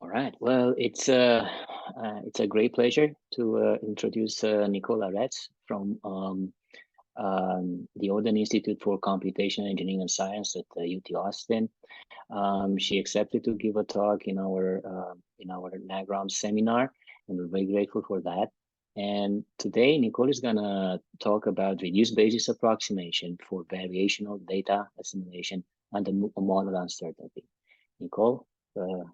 right. Well, it's a great pleasure to introduce Nicole Aretz from the Oden Institute for Computational Engineering and Science at UT Austin. She accepted to give a talk in our NAGRAM seminar, and we're very grateful for that. And today, Nicole is gonna talk about reduced basis approximation for variational data assimilation under model uncertainty. Nicole, the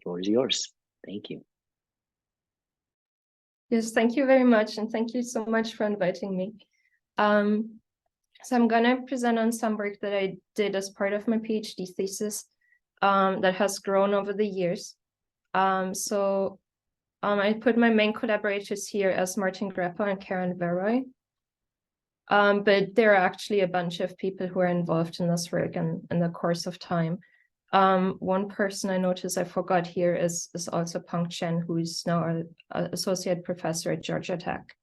floor is yours. Thank you. Yes, thank you very much, and thank you so much for inviting me. So I'm gonna present on some work that I did as part of my PhD thesis that has grown over the years. I put my main collaborators here as Martin Greppa and Karen Veroy. But there are actually a bunch of people who are involved in this work in the course of time. One person I noticed I forgot here is also Peng Chen, who is now an associate professor at Georgia Tech.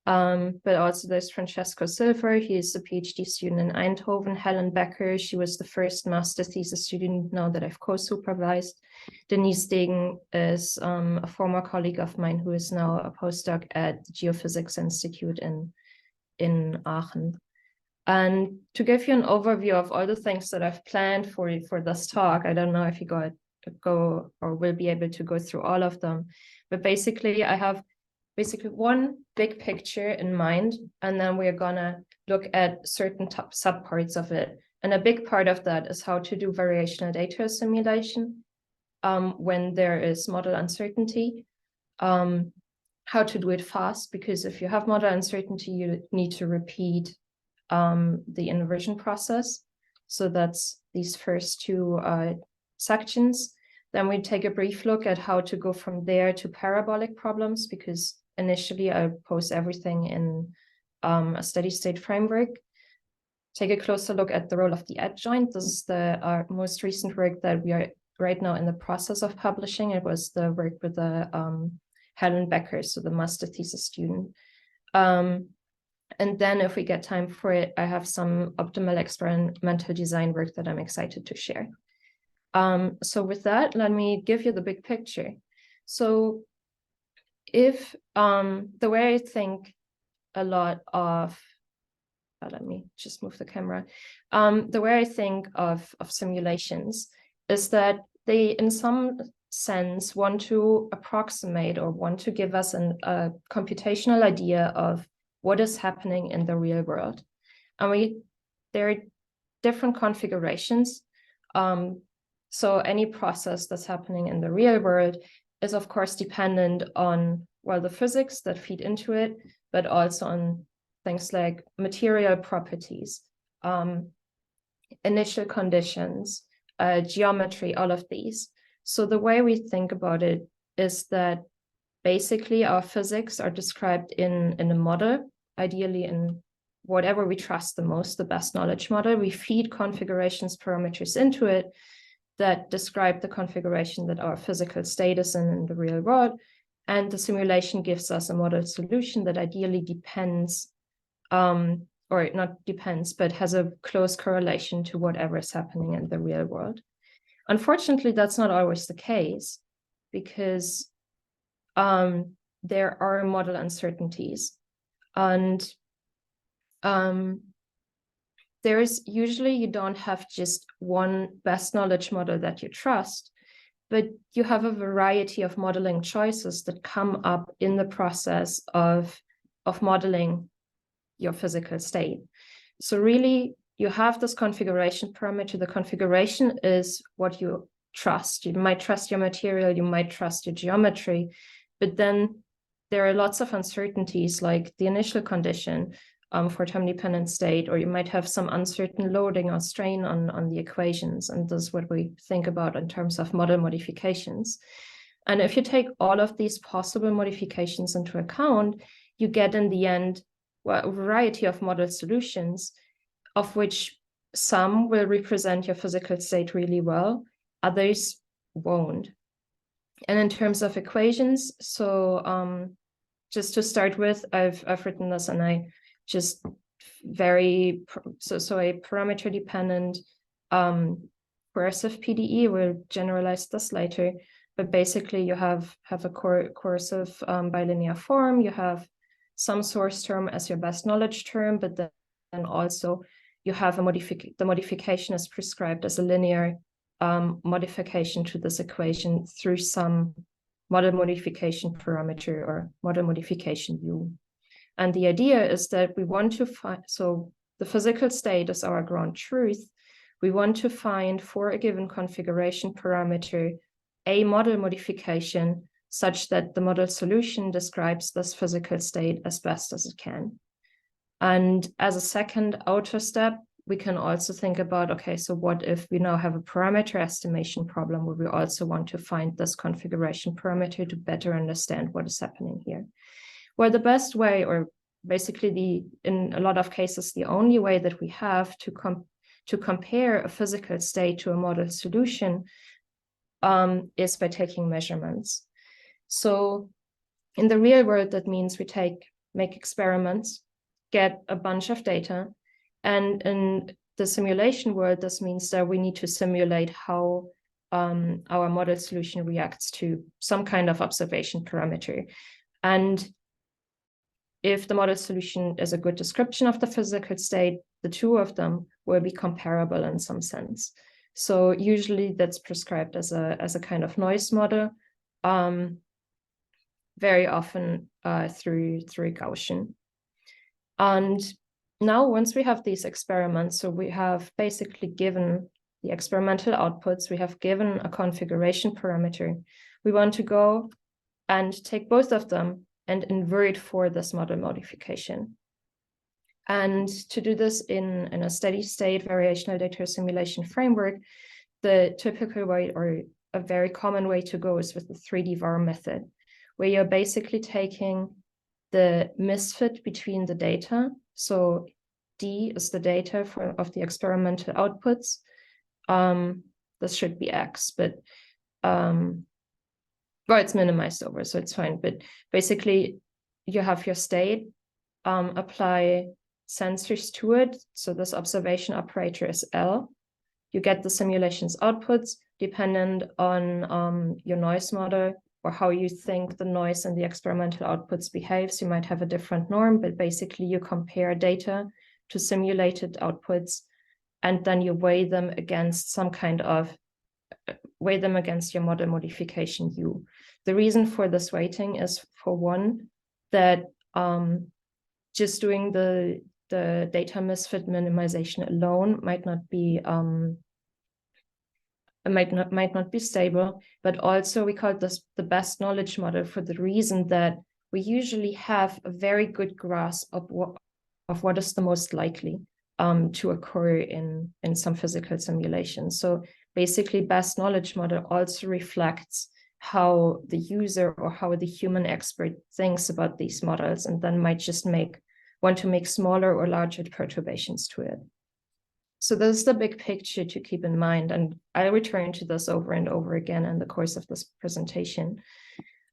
But also there's Francesco Silver, he is a PhD student in Eindhoven. Helen Becker, she was the first master thesis student now that I've co-supervised. Denise Degen is a former colleague of mine who is now a postdoc at the Geophysics Institute in Aachen. And to give you an overview of all the things that I've planned for this talk, I don't know if you go or will be able to go through all of them, but basically I have one big picture in mind, and then we're gonna look at certain subparts of it. And a big part of that is how to do variational data assimilation when there is model uncertainty, how to do it fast, because if you have model uncertainty, you need to repeat the inversion process. So that's these first two sections. Then we take a brief look at how to go from there to parabolic problems, because initially I pose everything in a steady state framework. Take a closer look at the role of the adjoint. This is our most recent work that we are right now in the process of publishing. It was the work with the Helen Becker, so the master thesis student. And then if we get time for it, I have some optimal experimental design work that I'm excited to share. So with that, let me give you the big picture. So if the way I think a lot of, let me just move the camera. The way I think of simulations is that they, in some sense, want to approximate or want to give us a computational idea of what is happening in the real world. And there are different configurations. So any process that's happening in the real world is of course dependent on, well, the physics that feed into it, but also on things like material properties, initial conditions, geometry, all of these. So the way we think about it is that basically our physics are described in a model, ideally in whatever we trust the most, the best knowledge model. We feed configurations parameters into it that describe the configuration that our physical state is in the real world. And the simulation gives us a model solution that ideally depends, or not depends, but has a close correlation to whatever is happening in the real world. Unfortunately, that's not always the case, because there are model uncertainties. And there is usually, you don't have just one best knowledge model that you trust, but you have a variety of modeling choices that come up in the process of modeling your physical state. So really, you have this configuration parameter. The configuration is what you trust. You might trust your material, you might trust your geometry, but then there are lots of uncertainties, like the initial condition for time-dependent state, or you might have some uncertain loading or strain on the equations. And this is what we think about in terms of model modifications. And if you take all of these possible modifications into account, you get in the end, well, a variety of model solutions, of which some will represent your physical state really well, others won't. And in terms of equations, so just to start with, I've written this, and I just so a parameter dependent coercive PDE, we'll generalize this later, but basically you have a coercive bilinear form. You have some source term as your best knowledge term, but then also you have the modification is prescribed as a linear modification to this equation through some model modification parameter or model modification u. And the idea is that we want to find, so the physical state is our ground truth. We want to find for a given configuration parameter a model modification such that the model solution describes this physical state as best as it can. And as a second outer step, we can also think about, okay, so what if we now have a parameter estimation problem where we also want to find this configuration parameter to better understand what is happening here? Well, the best way, or basically in a lot of cases, the only way that we have to compare a physical state to a model solution is by taking measurements. So in the real world, that means we make experiments, get a bunch of data, and in the simulation world, this means that we need to simulate how our model solution reacts to some kind of observation parameter. And if the model solution is a good description of the physical state, the two of them will be comparable in some sense. So usually that's prescribed as a kind of noise model, very often through Gaussian. And now once we have these experiments, so we have basically given the experimental outputs, we have given a configuration parameter, we want to go and take both of them and invert for this model modification. And to do this in a steady state variational data assimilation framework, the typical way, or a very common way to go, is with the 3D VAR method, where you're basically taking the misfit between the data. So D is the data of the experimental outputs. This should be X, but well, it's minimized over, so it's fine. But basically, you have your state, apply sensors to it. So this observation operator is L. You get the simulation's outputs dependent on your noise model or how you think the noise and the experimental outputs behaves. You might have a different norm, but basically you compare data to simulated outputs, and then you weigh them against your model modification U. The reason for this weighting is, for one, that just doing the data misfit minimization alone might not be stable, but also we call this the best knowledge model for the reason that we usually have a very good grasp of what is the most likely to occur in some physical simulation. So basically, best knowledge model also reflects how the user or how the human expert thinks about these models, and then might just want to make smaller or larger perturbations to it. So this is the big picture to keep in mind, and I'll return to this over and over again in the course of this presentation.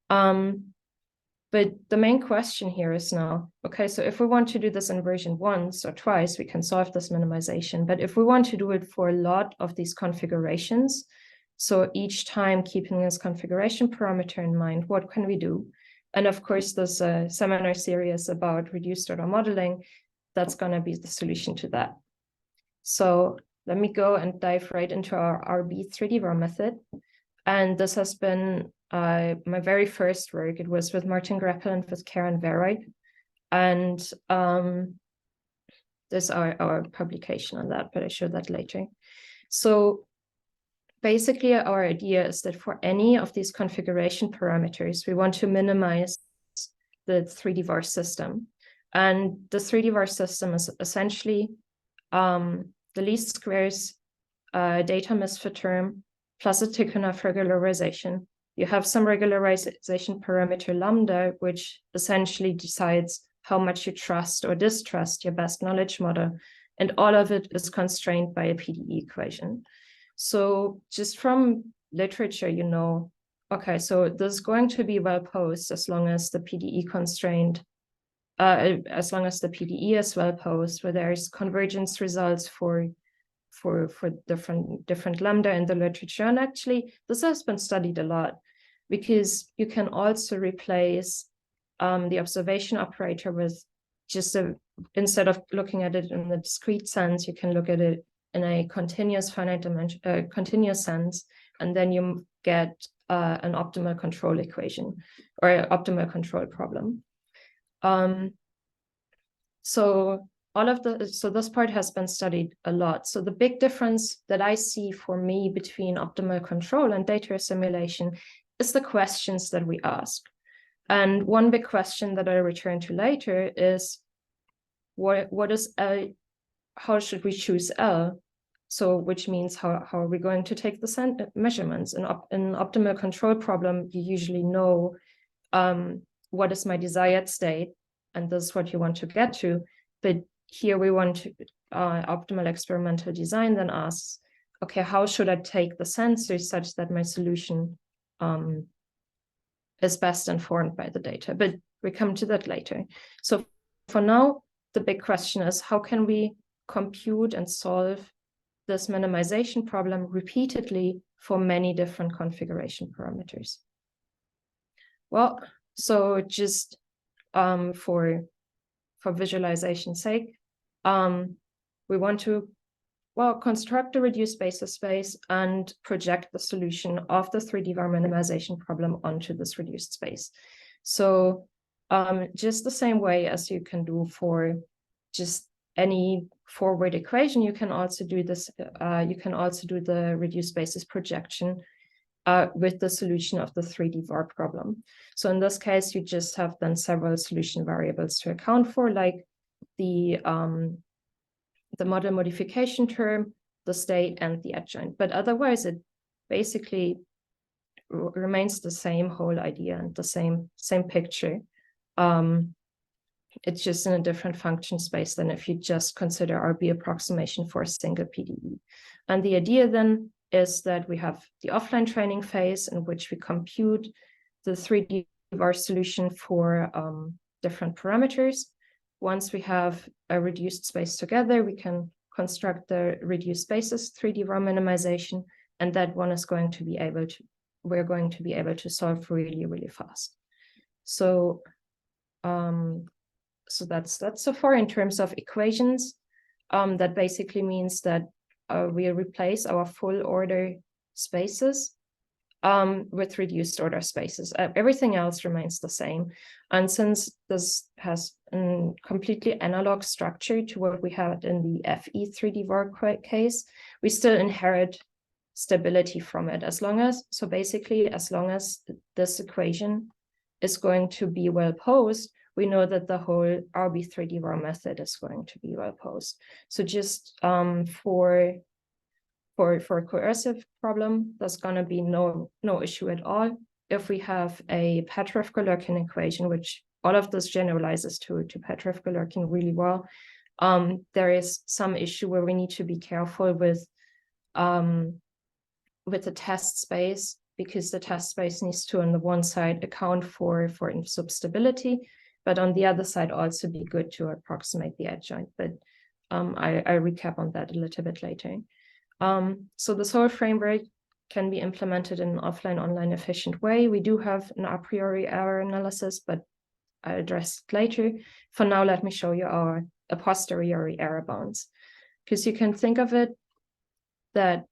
But the main question here is now, okay, so if we want to do this inversion once or twice, we can solve this minimization. But if we want to do it for a lot of these configurations, so each time keeping this configuration parameter in mind, what can we do? And of course, there's a seminar series about reduced order modeling. That's going to be the solution to that. So let me go and dive right into our RB 3D VAR method. And this has been my very first work. It was with Martin Greppel and with Karen Veroy. And there's our publication on that, but I show that later. So basically, our idea is that for any of these configuration parameters, we want to minimize the 3D VAR system. And the 3D VAR system is essentially the least squares data misfit term plus a Tikhonov regularization. You have some regularization parameter lambda, which essentially decides how much you trust or distrust your best knowledge model. And all of it is constrained by a PDE equation. So just from literature, you know, okay, so this is going to be well posed as long as the PDE constraint, as long as the PDE is well posed, where there's convergence results for different lambda in the literature. And actually, this has been studied a lot. because you can also replace the observation operator with just instead of looking at it in the discrete sense, you can look at it in a continuous finite dimension, continuous sense, and then you get an optimal control equation or an optimal control problem. So this part has been studied a lot. So the big difference that I see for me between optimal control and data assimilation is the questions that we ask. And one big question that I return to later is, what is L? How should we choose L? So which means how are we going to take the measurements? In an optimal control problem, you usually know what is my desired state, and this is what you want to get to. But here we want to optimal experimental design then asks, okay, how should I take the sensors such that my solution is best informed by the data? But we come to that later. So for now, the big question is, how can we compute and solve this minimization problem repeatedly for many different configuration parameters? Well, so just for visualization's sake, we want to construct a reduced basis space and project the solution of the 3D var minimization problem onto this reduced space. So just the same way as you can do for just any forward equation, you can also do this. You can also do the reduced basis projection with the solution of the 3D var problem. So in this case, you just have then several solution variables to account for, like the model modification term, the state, and the adjoint. But otherwise, it basically remains the same whole idea and the same picture. It's just in a different function space than if you just consider RB approximation for a single PDE. And the idea then is that we have the offline training phase in which we compute the 3D var solution for different parameters. Once we have a reduced space together, we can construct the reduced spaces 3D var minimization, and that one is going to be able to, we're going to be able to solve really, really fast. So, so that's so far in terms of equations. That basically means that we replace our full order spaces with reduced order spaces. Everything else remains the same. And since this has a completely analog structure to what we had in the FE 3D var case, we still inherit stability from it as long as this equation is going to be well posed, we know that the whole RB 3D var method is going to be well posed. So just for a coercive problem, there's going to be no issue at all. If we have a Petrov-Galerkin equation, which all of this generalizes to Petrov-Galerkin really well, there is some issue where we need to be careful with the test space, because the test space needs to, on the one side, account for substability, but on the other side also be good to approximate the adjoint. But I recap on that a little bit later. So this whole framework can be implemented in an offline-online efficient way. We do have an a priori error analysis, but I'll address it later. For now, let me show you our a posteriori error bounds, because you can think of it that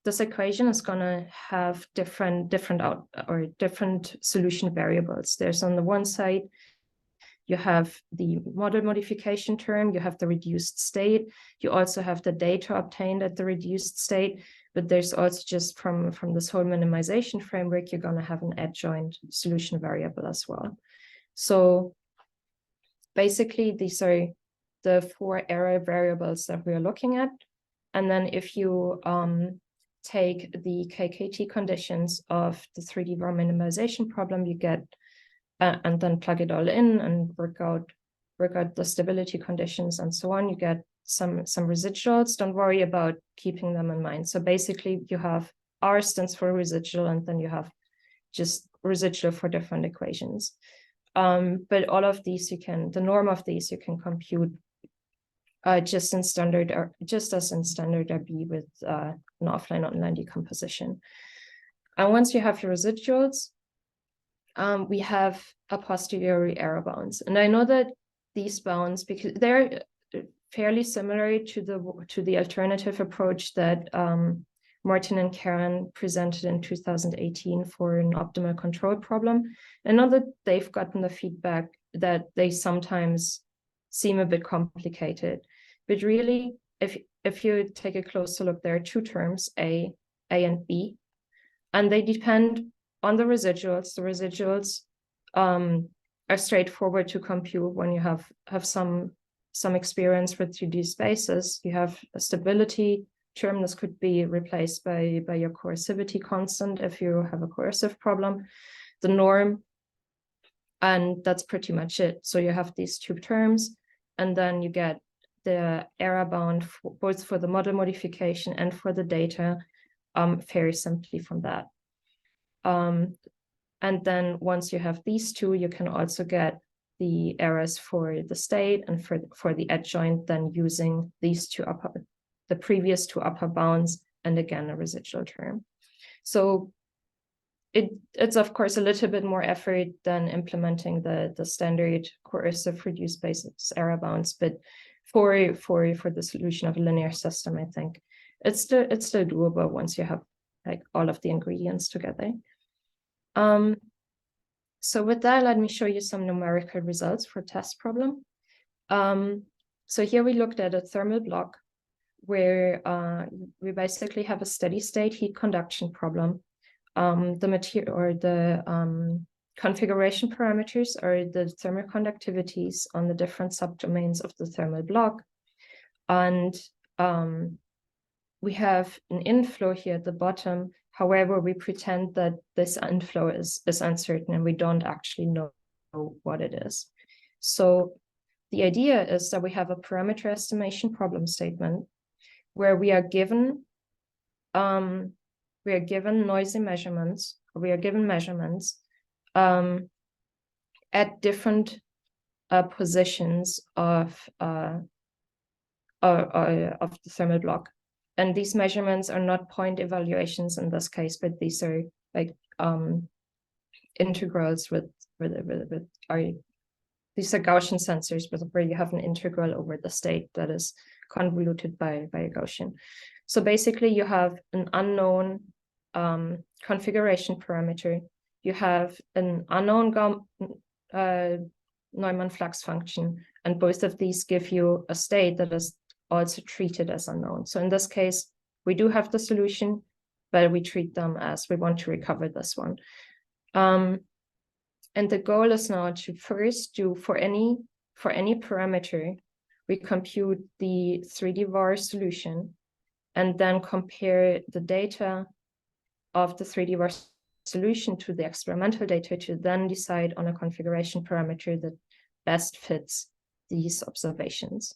this equation is going to have different solution variables. There's on the one side, you have the model modification term, you have the reduced state, you also have the data obtained at the reduced state, but there's also just from this whole minimization framework, you're going to have an adjoint solution variable as well. So basically, these are the 4 error variables that we are looking at. And then if you take the KKT conditions of the 3D var minimization problem, you get and then plug it all in and work out the stability conditions and so on, you get some residuals. Don't worry about keeping them in mind. So basically you have R stands for residual, and then you have just residual for different equations. But all of these the norm of these you can compute just as in standard RB with an offline online decomposition. And once you have your residuals, we have a posteriori error bounds. And I know that these bounds, because they're fairly similar to the alternative approach that Martin and Karen presented in 2018 for an optimal control problem. I know that they've gotten the feedback that they sometimes seem a bit complicated, but really, if you take a closer look, there are two terms, A and B, and they depend on the residuals. The residuals are straightforward to compute when you have some experience with 3D spaces. You have a stability term. This could be replaced by your coercivity constant if you have a coercive problem, the norm, and that's pretty much it. So you have these two terms, and then you get the error bound both for the model modification and for the data very simply from that. And then once you have these two, you can also get the errors for the state and for the adjoint, then using these the previous two upper bounds, and again, a residual term. So it's of course a little bit more effort than implementing the standard coercive reduced basis error bounds, but for the solution of a linear system, I think it's still doable once you have like all of the ingredients together. So with that, let me show you some numerical results for test problem. So here we looked at a thermal block where we basically have a steady state heat conduction problem. The material or the configuration parameters are the thermal conductivities on the different subdomains of the thermal block. And we have an inflow here at the bottom. However, we pretend that this inflow is uncertain and we don't actually know what it is. So the idea is that we have a parameter estimation problem statement where we are given noisy measurements, or we are given measurements at different positions of the thermal block. And these measurements are not point evaluations in this case, but these are like integrals these are Gaussian sensors where you have an integral over the state that is convoluted by a Gaussian. So basically you have an unknown configuration parameter. You have an unknown Neumann flux function, and both of these give you a state that is also treated as unknown. So in this case, we do have the solution, but we treat them as we want to recover this one. And the goal is now to first do for any parameter, we compute the 3D VAR solution and then compare the data of the 3D VAR solution to the experimental data to then decide on a configuration parameter that best fits these observations.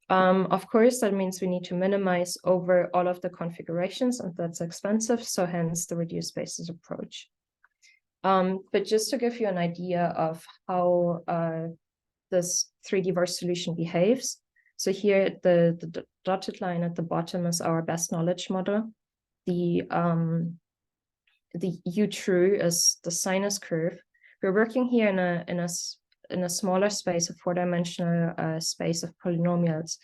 Of course, that means we need to minimize over all of the configurations, and that's expensive, so hence the reduced basis approach. But just to give you an idea of how this 3D VAR solution behaves, so here the dotted line at the bottom is our best knowledge model. The U true is the sinus curve. We're working here in a smaller space, a 4-dimensional space of polynomials,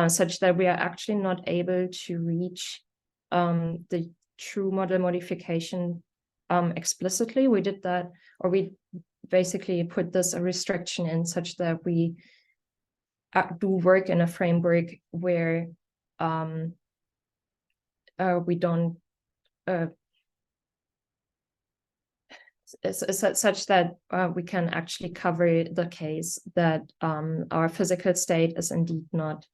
such that we are actually not able to reach the true model modification explicitly. We did that, or we basically put this a restriction in such that we do work in a framework where we don't such that we can actually cover the case that our physical state is indeed not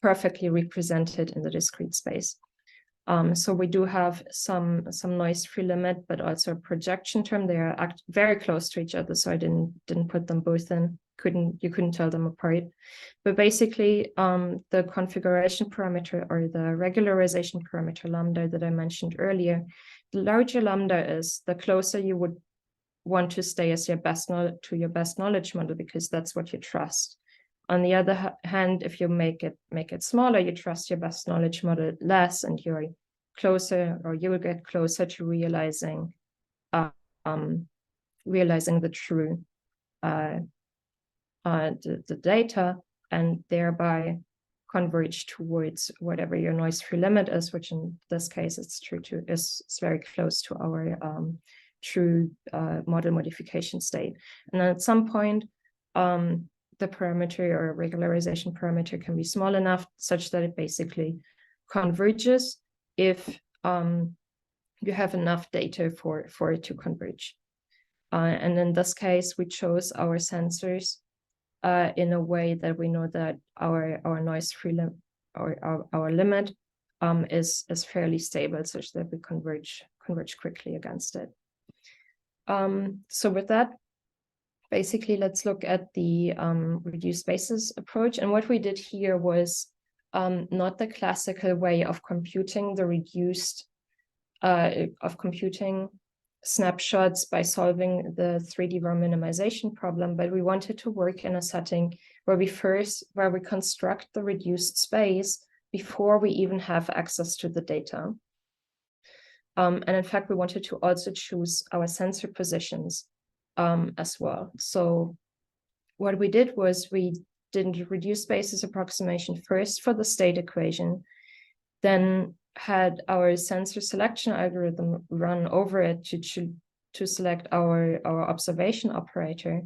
perfectly represented in the discrete space. So we do have some noise-free limit, but also a projection term. They are very close to each other, so I didn't put them both in. You couldn't tell them apart. But basically, the configuration parameter or the regularization parameter lambda that I mentioned earlier, the larger lambda is, the closer you would want to stay as your best knowledge model, because that's what you trust. On the other hand, if you make it smaller, you trust your best knowledge model less, and you're closer, or you will get closer to realizing the true the data, and thereby converge towards whatever your noise-free limit is, which in this case is very close to our true model modification state. And then at some point, the parameter or regularization parameter can be small enough such that it basically converges if you have enough data for it to converge. And in this case, we chose our sensors in a way that we know that our noise-free limit or our limit is fairly stable, such that we converge quickly against it. So with that, basically, let's look at the reduced basis approach. And what we did here was not the classical way of computing the reduced snapshots by solving the 3D ROM minimization problem, but we wanted to work in a setting where we construct the reduced space before we even have access to the data. And in fact, we wanted to also choose our sensor positions as well. So what we did was we did reduced basis approximation first for the state equation, then had our sensor selection algorithm run over it to select our observation operator,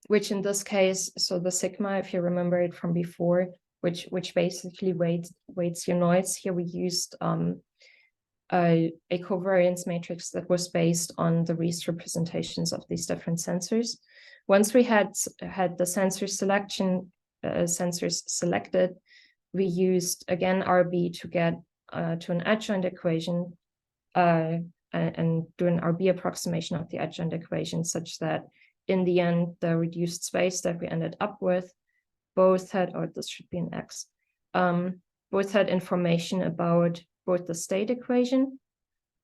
which in this case, so the sigma, if you remember it from before, which basically weights your noise. Here we used a covariance matrix that was based on the Riest representations of these different sensors. Once we had the sensors selected, we used, again, RB to get to an adjoint equation and do an RB approximation of the adjoint equation, such that in the end, the reduced space that we ended up with both had, or this should be an X, both had information about both the state equation,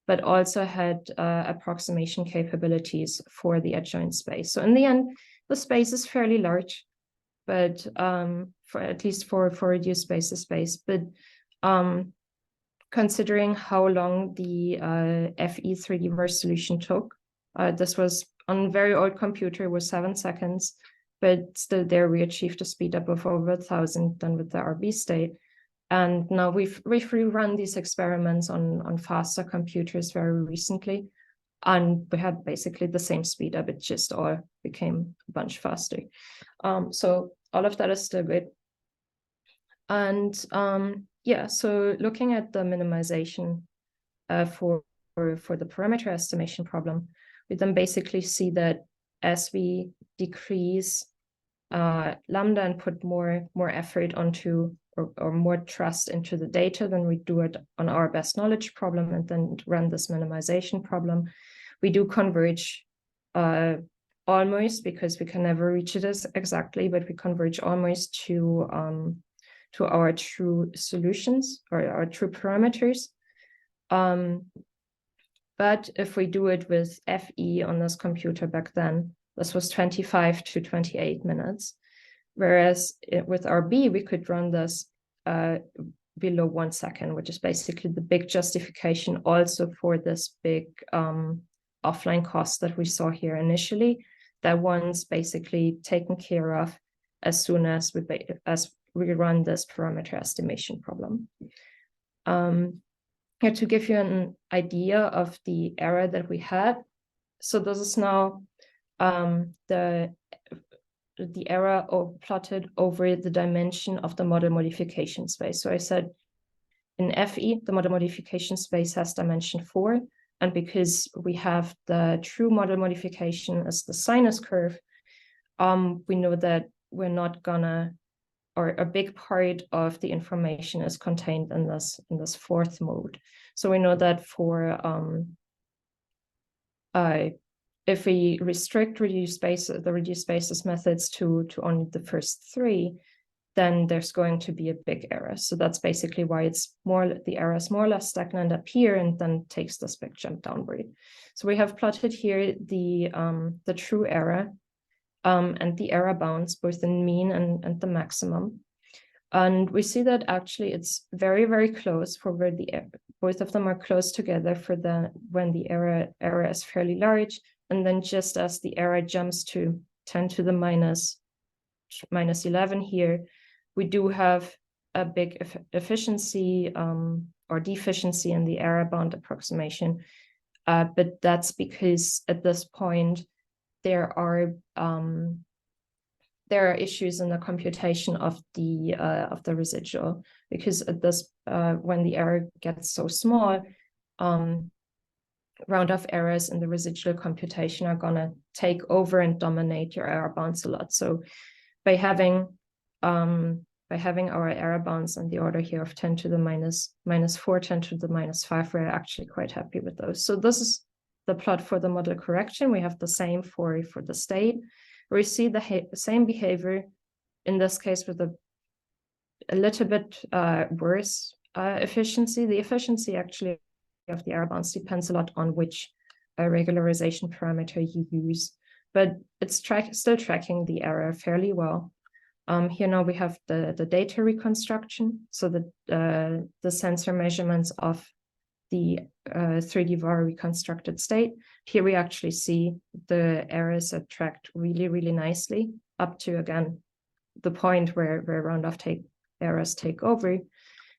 but also had approximation capabilities for the adjoint space. So in the end, the space is fairly large, but for at least for reduced basis space. But considering how long the FE 3D verse solution took, this was on a very old computer, was 7 seconds, but still there we achieved a speed up of over 1,000 done with the RB state. And now we've rerun these experiments on faster computers very recently, and we had basically the same speed up. It just all became a bunch faster. So all of that is still good. And yeah, so looking at the minimization for the parameter estimation problem, we then basically see that as we decrease lambda and put more effort onto or more trust into the data than we do it on our best knowledge problem and then run this minimization problem, we do converge almost, because we can never reach it as exactly, but we converge almost to our true solutions or our true parameters. But if we do it with FE on this computer back then, this was 25 to 28 minutes. Whereas with RB, we could run this below 1 second, which is basically the big justification also for this big offline cost that we saw here initially, that one's basically taken care of as soon as we run this parameter estimation problem. To give you an idea of the error that we had, so this is now the error plotted over the dimension of the model modification space. So I said in FE, the model modification space has dimension 4. And because we have the true model modification as the sinus curve, we know that we're not gonna, or a big part of the information is contained in this fourth mode. So we know that for if we restrict the reduced basis methods to only the first 3, then there's going to be a big error. So that's basically why the error is more or less stagnant up here and then takes this big jump downward. So we have plotted here the true error and the error bounds, both in mean and the maximum. And we see that actually it's very, very close for where both of them are close together for when the error is fairly large. And then just as the error jumps to 10 to the minus 11 here, we do have a big efficiency or deficiency in the error bound approximation. But that's because at this point, there are issues in the computation of the residual, because at this when the error gets so small, round-off errors in the residual computation are going to take over and dominate your error bounds a lot. So by having our error bounds on the order here of 10 to the minus 4, 10 to the minus 5, we're actually quite happy with those. So this is the plot for the model correction. We have the same for the state. We see the same behavior in this case with a little bit worse efficiency. The efficiency actually of the error bounds depends a lot on which regularization parameter you use, but it's still tracking the error fairly well. Here now we have the data reconstruction, so the sensor measurements of the 3D VAR reconstructed state. Here we actually see the errors are tracked really, really nicely up to, again, the point where round-off errors take over,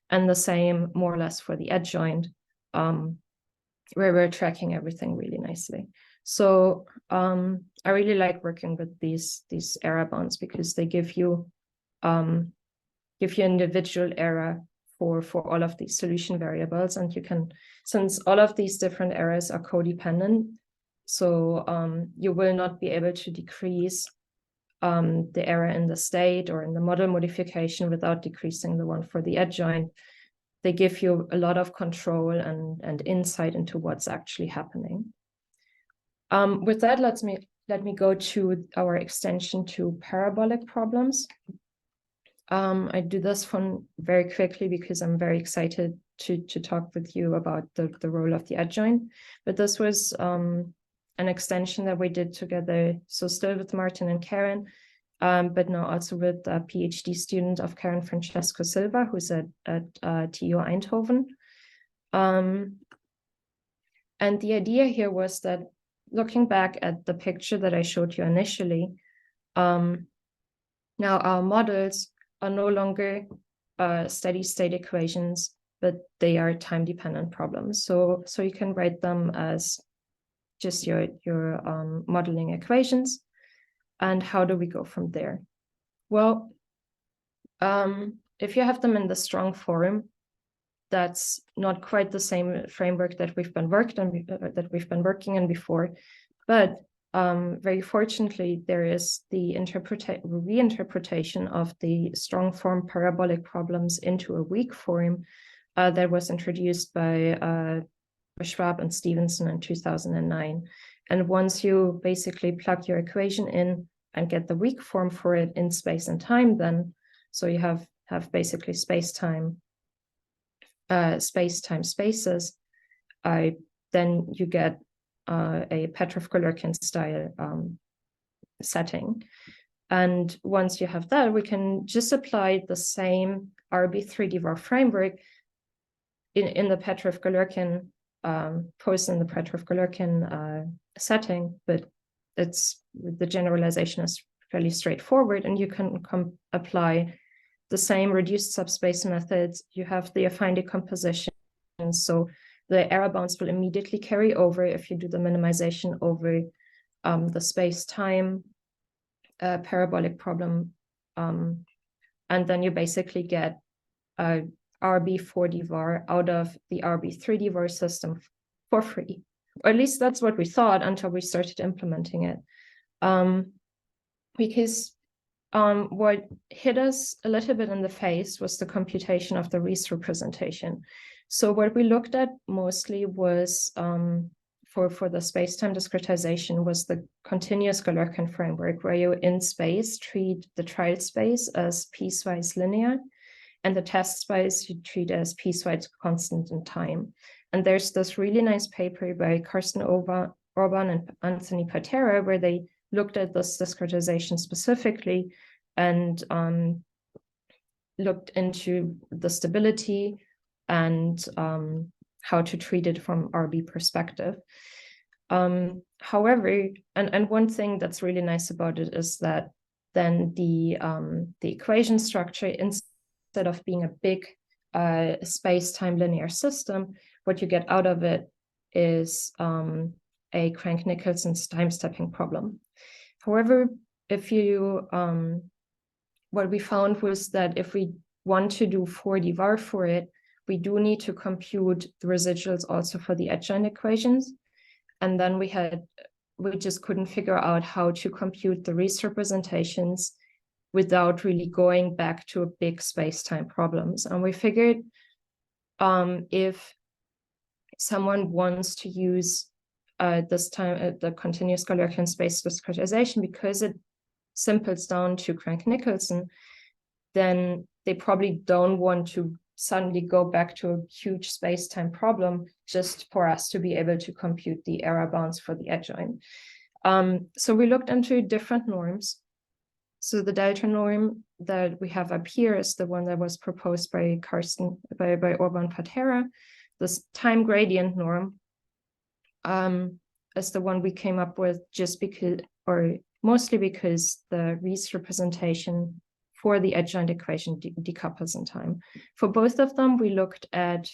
and the same more or less for the edge joint, where we're tracking everything really nicely. So I really like working with these error bounds because they give you individual error for all of these solution variables, and you can, since all of these different errors are codependent, so you will not be able to decrease the error in the state or in the model modification without decreasing the one for the edge joint. They give you a lot of control and insight into what's actually happening. With that, let me go to our extension to parabolic problems. I do this one very quickly because I'm very excited to talk with you about the role of the edge joint. But this was an extension that we did together, so still with Martin and Karen, but now also with a PhD student of Karen, Francesco Silva, who's at TU Eindhoven. And the idea here was that, looking back at the picture that I showed you initially, now our models are no longer steady state equations, but they are time-dependent problems. So you can write them as just your modeling equations. And how do we go from there? Well, if you have them in the strong form, that's not quite the same framework that we've been working in before, but very fortunately, there is the reinterpretation of the strong form parabolic problems into a weak form that was introduced by Schwab and Stevenson in 2009. And once you basically plug your equation in and get the weak form for it in space and time, then so you have basically space-time spaces, then you get a Petrov-Galerkin style setting. And once you have that, we can just apply the same RB3D VAR framework in the Petrov-Galerkin, post in the Petrov-Galerkin setting, but the generalization is fairly straightforward, and you can apply the same reduced subspace methods. You have the affine decomposition, so the error bounds will immediately carry over if you do the minimization over the space-time parabolic problem, and then you basically get a RB4D VAR out of the RB3D VAR system for free. Or at least that's what we thought until we started implementing it. Because what hit us a little bit in the face was the computation of the Riesz representation. So what we looked at mostly was, for the space-time discretization, was the continuous Galerkin framework, where you in space treat the trial space as piecewise linear, and the test space you treat as piecewise constant in time. And there's this really nice paper by Karsten Orban and Anthony Patera, where they looked at this discretization specifically and looked into the stability and how to treat it from RB perspective. However, and one thing that's really nice about it is that then the equation structure, instead of being a big space-time linear system, what you get out of it is a Crank-Nicolson's time-stepping problem. However, if you what we found was that if we want to do 4D var for it, we do need to compute the residuals also for the adjoint equations. And then we just couldn't figure out how to compute the Riesz representations without really going back to a big space-time problems. And we figured if someone wants to use this time the continuous Galerkian space discretization, because it simples down to Crank-Nicolson, then they probably don't want to suddenly go back to a huge space-time problem just for us to be able to compute the error bounds for the adjoint. So we looked into different norms. So the delta norm that we have up here is the one that was proposed by Orban Patera. This time gradient norm is the one we came up with just because, or mostly because the Riesz representation for the adjoint equation decouples in time. For both of them, we looked at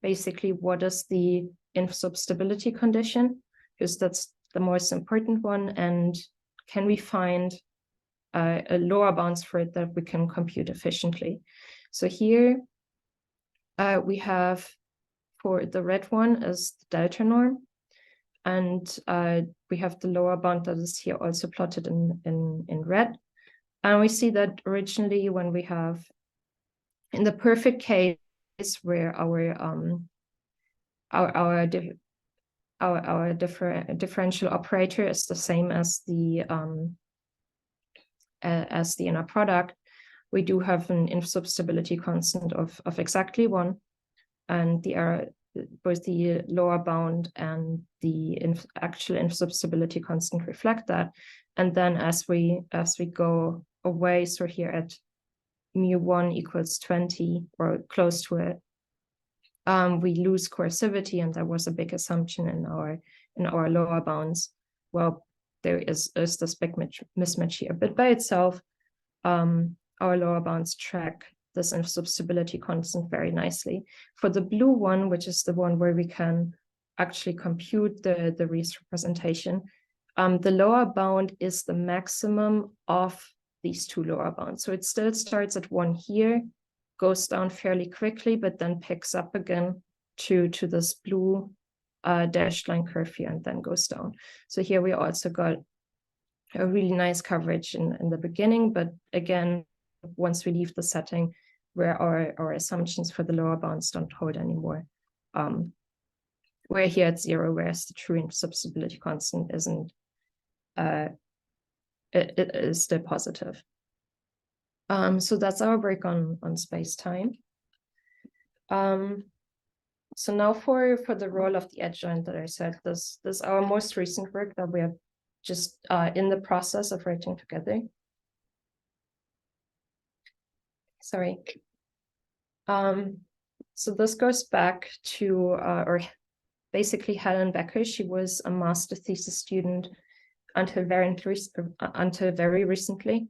basically what is the inf-sub-stability condition, because that's the most important one, and can we find a lower bounds for it that we can compute efficiently. So here we have, for the red one is the delta norm, and we have the lower bound that is here also plotted in red. And we see that originally when we have, in the perfect case where our differential operator is the same as the inner product, we do have an inf-sub-stability constant of exactly 1, and the error, both the lower bound and the actual inf-sub-stability constant reflect that. And then as we go away, so here at mu1 equals 20 or close to it, we lose coercivity, and that was a big assumption in our lower bounds. Well, there is this big mismatch here, but by itself, our lower bounds track this inf-sub-stability constant very nicely. For the blue one, which is the one where we can actually compute the Riesz representation, the lower bound is the maximum of these two lower bounds. So it still starts at 1 here, goes down fairly quickly, but then picks up again to this blue dashed line curve here, and then goes down. So here we also got a really nice coverage in the beginning, but again, once we leave the setting where our assumptions for the lower bounds don't hold anymore, we're here at 0, whereas the true inf-sub-stability constant isn't, it is still positive. So that's our break on space-time. So now for the role of the adjoint that I said, this is our most recent work that we are just in the process of writing together. Sorry. So this goes back to, or basically Helen Becker. She was a master thesis student until very recently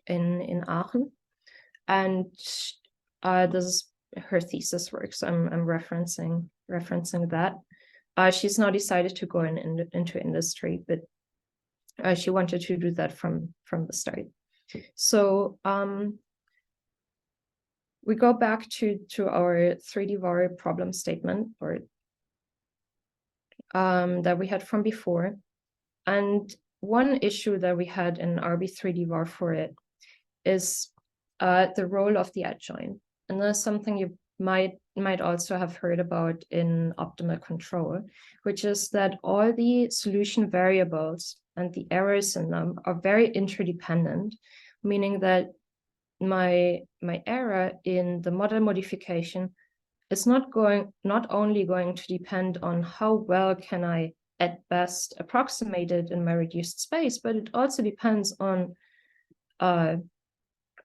in Aachen. And this is her thesis work, so I'm referencing that. She's now decided to go into industry, but she wanted to do that from the start. So we go back to our 3D var problem statement, or that we had from before. And one issue that we had in RB3D var for it is the role of the adjoint. And that's something you might also have heard about in optimal control, which is that all the solution variables and the errors in them are very interdependent, meaning that my error in the model modification is not only going to depend on how well can I at best approximate it in my reduced space, but it also depends on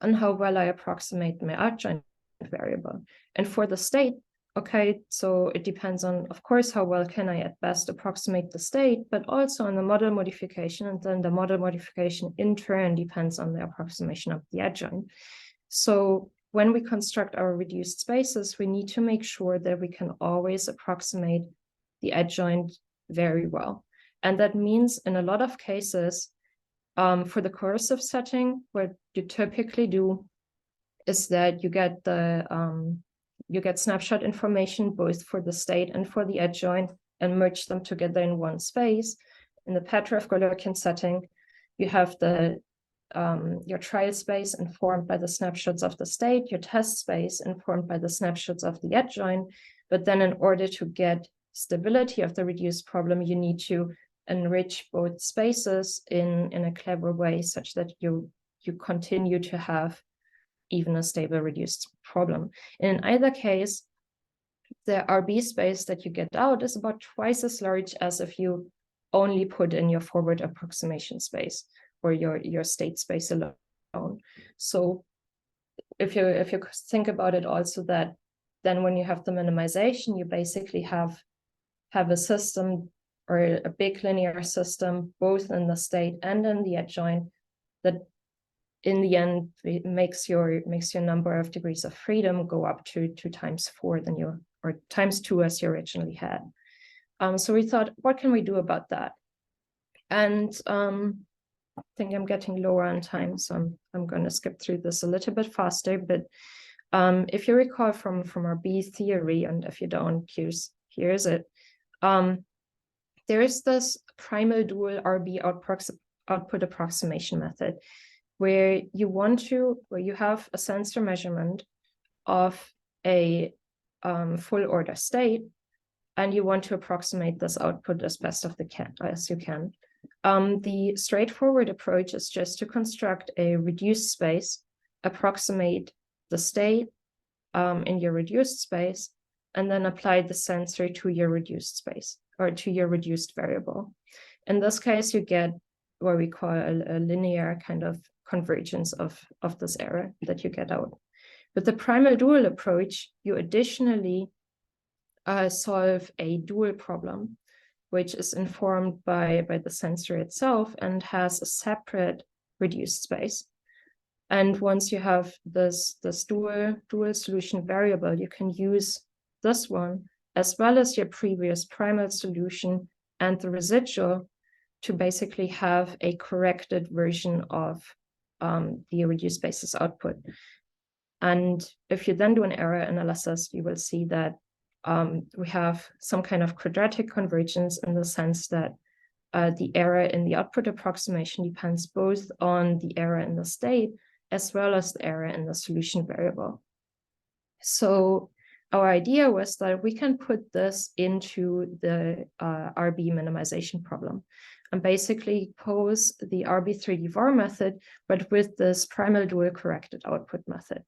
on how well I approximate my adjoint variable. And for the state, okay, so it depends on, of course, how well can I at best approximate the state, but also on the model modification, and then the model modification in turn depends on the approximation of the adjoint. So when we construct our reduced spaces, we need to make sure that we can always approximate the adjoint very well. And that means in a lot of cases, for the coercive setting, what you typically do is that you get snapshot information both for the state and for the adjoint and merge them together in one space. In the Petrov-Galerkin setting, you have your trial space informed by the snapshots of the state, your test space informed by the snapshots of the adjoint. But then in order to get stability of the reduced problem, you need to enrich both spaces in a clever way such that you continue to have even a stable reduced problem. In either case, the RB space that you get out is about twice as large as if you only put in your forward approximation space or your state space alone. So if you think about it also, that then when you have the minimization, you basically have a system or a big linear system, both in the state and in the adjoint, that in the end it makes your number of degrees of freedom go up to 2 times 4 than you, or times 2 as you originally had. So we thought, what can we do about that? And I think I'm getting lower on time, so I'm going to skip through this a little bit faster. But if you recall from our B theory, and if you don't, here's it. There is this primal dual RB output approximation method, where you have a sensor measurement of a full order state, and you want to approximate this output as best as you can. The straightforward approach is just to construct a reduced space, approximate the state in your reduced space, and then apply the sensor to your reduced space or to your reduced variable. In this case, you get what we call a linear kind of convergence of this error that you get out. With the primal dual approach, you additionally solve a dual problem, which is informed by the sensor itself and has a separate reduced space. And once you have this dual solution variable, you can use this one as well as your previous primal solution and the residual to basically have a corrected version of the reduced spaces output. And if you then do an error analysis, you will see that we have some kind of quadratic convergence in the sense that the error in the output approximation depends both on the error in the state as well as the error in the solution variable. So our idea was that we can put this into the RB minimization problem and basically pose the RB3D-var method, but with this primal dual corrected output method.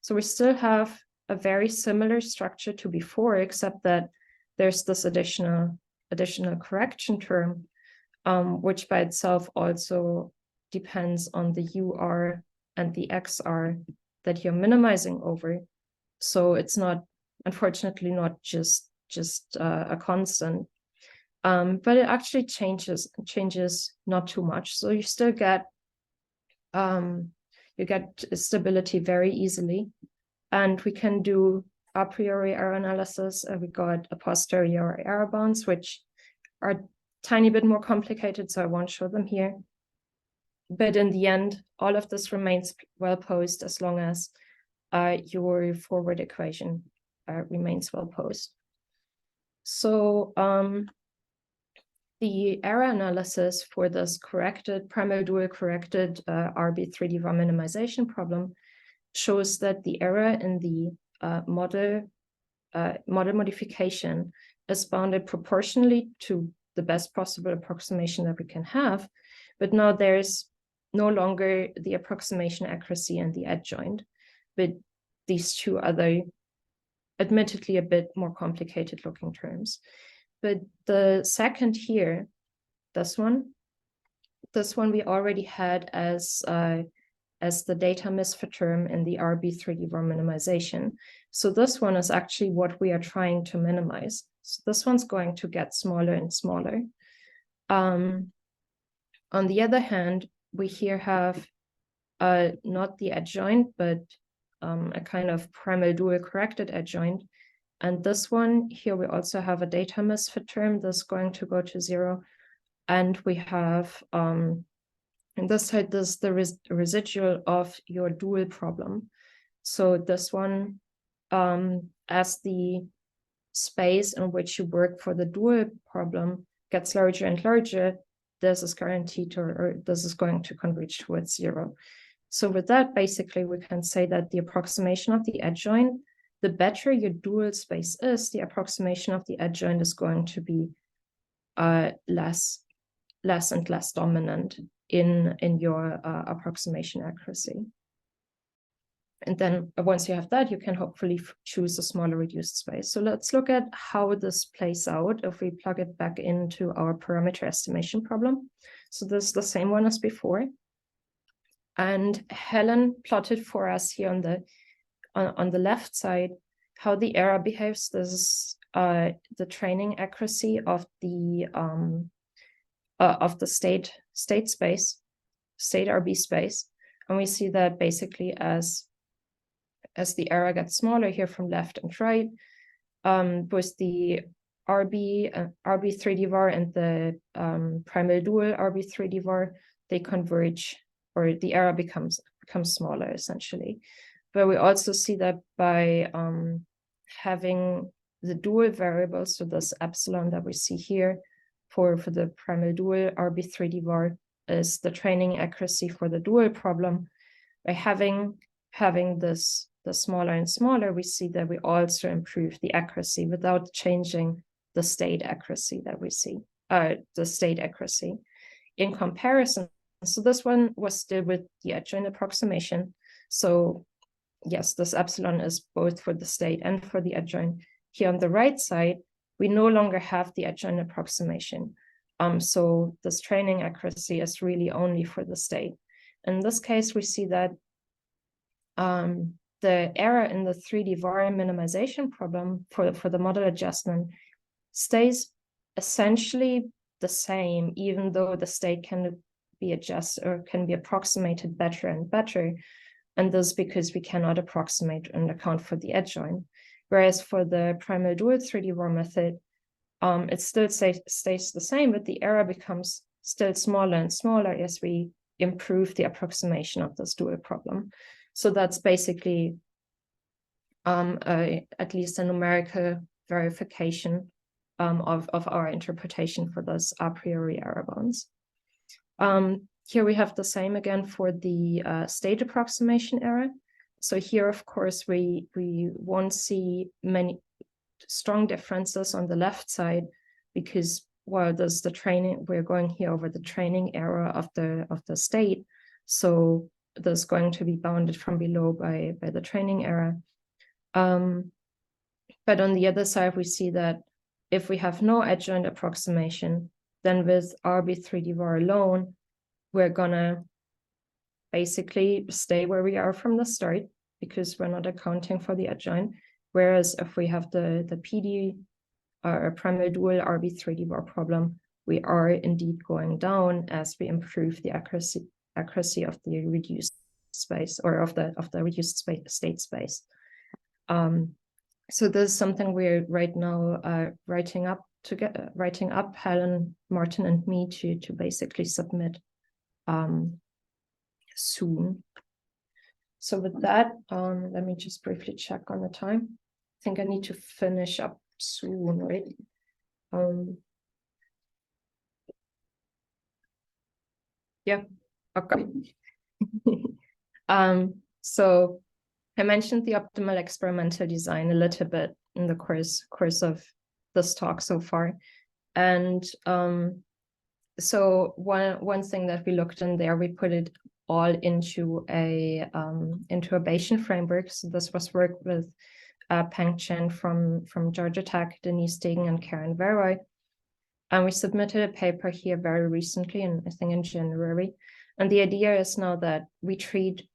So we still have a very similar structure to before, except that there's this additional correction term, which by itself also depends on the UR and the XR that you're minimizing over. So it's not, unfortunately, not just a constant, but it actually changes not too much. So you still get stability very easily, and we can do a priori error analysis. We got a posterior error bounds, which are a tiny bit more complicated, so I won't show them here. But in the end, all of this remains well posed as long as your forward equation remains well posed. So the error analysis for this primal dual corrected RB3D-var minimization problem shows that the error in the model modification is bounded proportionally to the best possible approximation that we can have, but now there's no longer the approximation accuracy and the adjoint, but these two other, admittedly a bit more complicated looking terms. But the second here, this one we already had as as the data misfit term in the RB3D-var minimization. So this one is actually what we are trying to minimize. So this one's going to get smaller and smaller. On the other hand, we here have not the adjoint, but a kind of primal dual corrected adjoint. And this one here, we also have a data misfit term that's going to go to 0. And we have, on this side, this is the residual of your dual problem. So this one, as the space in which you work for the dual problem gets larger and larger, this is guaranteed to, or this is going to converge towards 0. So with that, basically, we can say that the approximation of the adjoint, the better your dual space is, the approximation of the adjoint is going to be less and less dominant in your approximation accuracy. And then once you have that, you can hopefully choose a smaller reduced space. So let's look at how this plays out if we plug it back into our parameter estimation problem. So this is the same one as before. And Helen plotted for us here on the left side how the error behaves. This is the training accuracy of the state space, state RB space. And we see that basically as the error gets smaller here from left and right, both the RB3D-var and the primal dual RB3D-var, they converge, or the error becomes smaller essentially. But we also see that by having the dual variables, so this epsilon that we see here for the primal dual RB3D-var is the training accuracy for the dual problem. By having this the smaller and smaller, we see that we also improve the accuracy without changing the state accuracy that we see, the state accuracy. In comparison, so this one was still with the adjoint approximation. So yes, this epsilon is both for the state and for the adjoint. Here on the right side, we no longer have the adjoint approximation. So this training accuracy is really only for the state. In this case, we see that the error in the 3D-var minimization problem for the model adjustment stays essentially the same, even though the state can be adjusted or can be approximated better and better. And this is because we cannot approximate and account for the adjoint. Whereas for the primal dual 3D-var method, it still stays the same, but the error becomes still smaller and smaller as we improve the approximation of this dual problem. So that's basically at least a numerical verification of our interpretation for those a priori error bounds. Here we have the same again for the state approximation error. So here, of course, we won't see many strong differences on the left side because, well, there's the training, we're going here over the training error of the state. So there's going to be bounded from below by the training error. But on the other side, we see that if we have no adjoint approximation, then with RB3D-var alone, we're gonna basically stay where we are from the start because we're not accounting for the adjoint. Whereas if we have the PD or primal dual RB3D-var problem, we are indeed going down as we improve the accuracy of the reduced space or of the reduced state space. So this is something we're right now writing up Helen, Martin, and me to basically submit soon. So with that, let me just briefly check on the time. I think I need to finish up soon, right? Yeah, okay. So I mentioned the optimal experimental design a little bit in the course of this talk so far. And so one thing that we looked in there, we put it all into a Bayesian framework. So this was work with Peng Chen from Georgia Tech, Denise Degen, and Karen Veroy. And we submitted a paper here very recently, I think in January. And the idea is now that we treat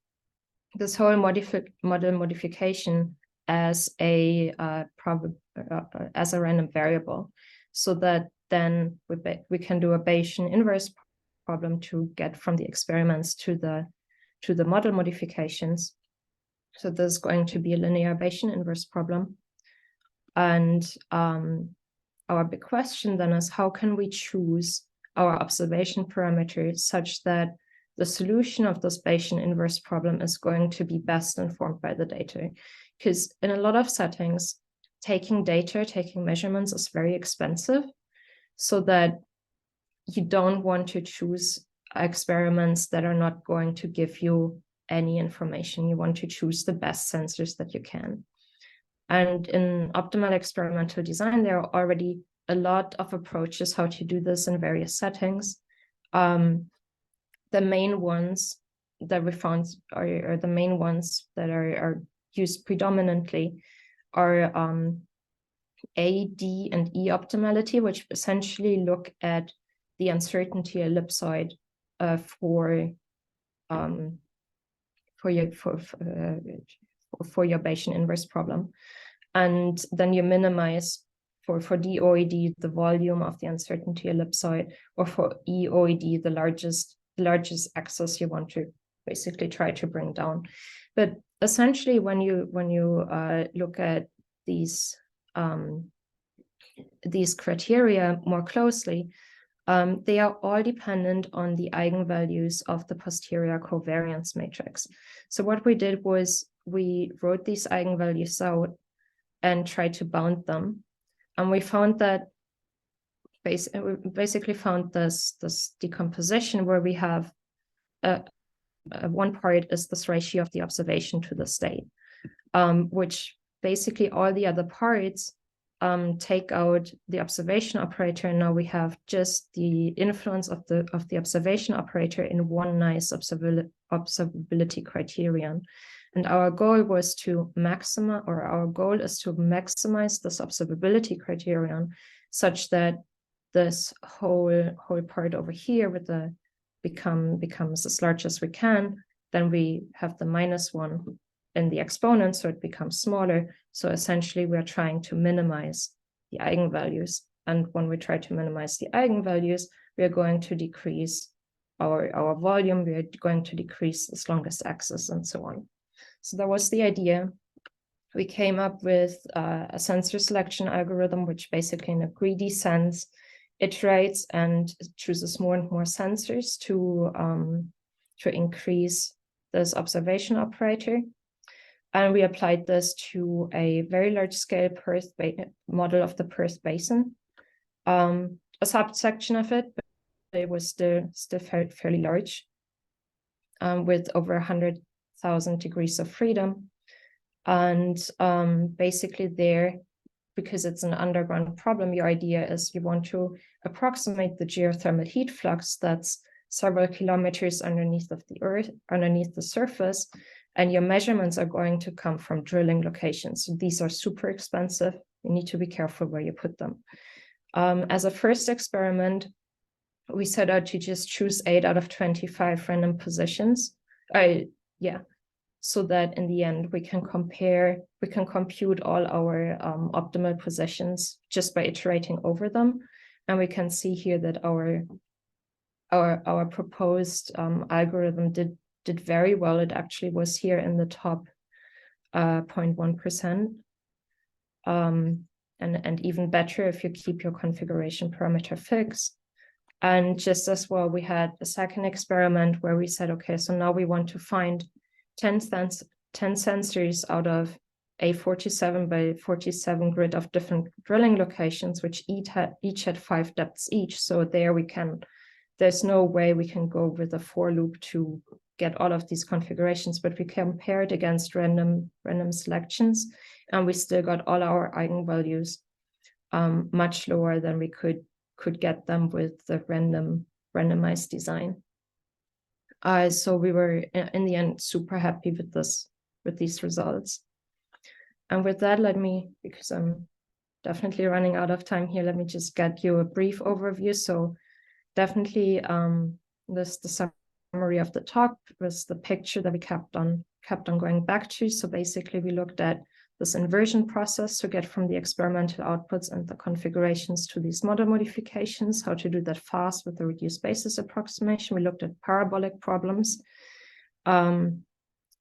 this whole model modification as a random variable, so that then we can do a Bayesian inverse problem to get from the experiments to the model modifications. So this is going to be a linear Bayesian inverse problem. And our big question then is, how can we choose our observation parameters such that the solution of this Bayesian inverse problem is going to be best informed by the data? Because in a lot of settings, taking measurements is very expensive, so that you don't want to choose experiments that are not going to give you any information. You want to choose the best sensors that you can. And in optimal experimental design, there are already a lot of approaches how to do this in various settings. The main ones that we found are the main ones that are used predominantly are A, D, and E optimality, which essentially look at the uncertainty ellipsoid for your Bayesian inverse problem. And then you minimize for DOED the volume of the uncertainty ellipsoid, or for EOED the largest axis you want to basically try to bring down. But essentially, when you look at these criteria more closely, they are all dependent on the eigenvalues of the posterior covariance matrix. So what we did was we wrote these eigenvalues out and tried to bound them. And we found that basically found this decomposition where we have one part is this ratio of the observation to the state, which basically all the other parts take out the observation operator, and now we have just the influence of the observation operator in one nice observability criterion. And our goal is to maximize this observability criterion such that this whole part over here with the becomes as large as we can. Then we have the -1 in the exponent, so it becomes smaller. So essentially, we're trying to minimize the eigenvalues. And when we try to minimize the eigenvalues, we are going to decrease our volume, we are going to decrease the longest axis, and so on. So that was the idea. We came up with a sensor selection algorithm, which basically in a greedy sense iterates and chooses more and more sensors to increase this observation operator. And we applied this to a very large scale Perth model of the Perth Basin. A subsection of it, but it was still fairly large, with over 100,000 degrees of freedom. And basically there, because it's an underground problem, your idea is you want to approximate the geothermal heat flux that's several kilometers underneath of the earth, underneath the surface, and your measurements are going to come from drilling locations. So these are super expensive. You need to be careful where you put them. As a first experiment, we set out to just choose 8 out of 25 random positions. So that in the end we can compute all our optimal positions just by iterating over them. And we can see here that our proposed algorithm did very well. It actually was here in the top 0.1%. And even better if you keep your configuration parameter fixed. And just as well, we had a second experiment where we said, okay, so now we want to find 10 sensors out of a 47 by 47 grid of different drilling locations, which each had 5 depths each. So there's no way we can go with a for loop to get all of these configurations, but we compared against random selections, and we still got all our eigenvalues much lower than we could get them with the randomized design. So we were in the end super happy with these results. And with that, because I'm definitely running out of time here, let me just get you a brief overview. So definitely the summary of the talk was the picture that we kept on kept on going back to. So basically we looked at this inversion process to get from the experimental outputs and the configurations to these model modifications, how to do that fast with the reduced basis approximation. We looked at parabolic problems.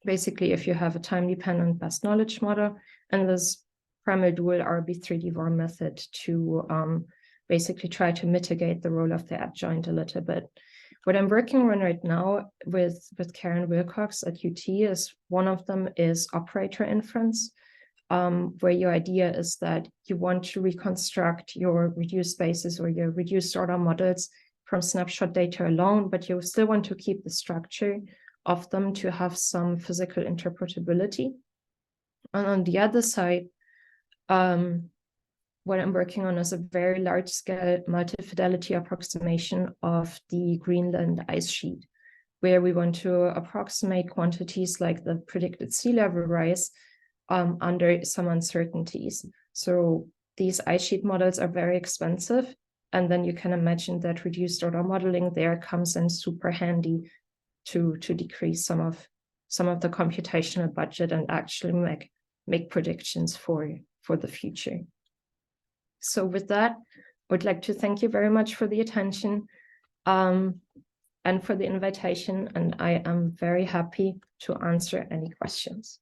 Basically, if you have a time-dependent best knowledge model, and this primal dual RB3D-VAR method to basically try to mitigate the role of the adjoint a little bit. What I'm working on right now with Karen Wilcox at UT is one of them is operator inference, where your idea is that you want to reconstruct your reduced spaces or your reduced order models from snapshot data alone, but you still want to keep the structure of them to have some physical interpretability. And on the other side, what I'm working on is a very large-scale multi-fidelity approximation of the Greenland ice sheet, where we want to approximate quantities like the predicted sea level rise under some uncertainties. So these ice sheet models are very expensive, and then you can imagine that reduced order modeling there comes in super handy to decrease some of the computational budget and actually make predictions for the future. So with that, I would like to thank you very much for the attention and for the invitation, and I am very happy to answer any questions.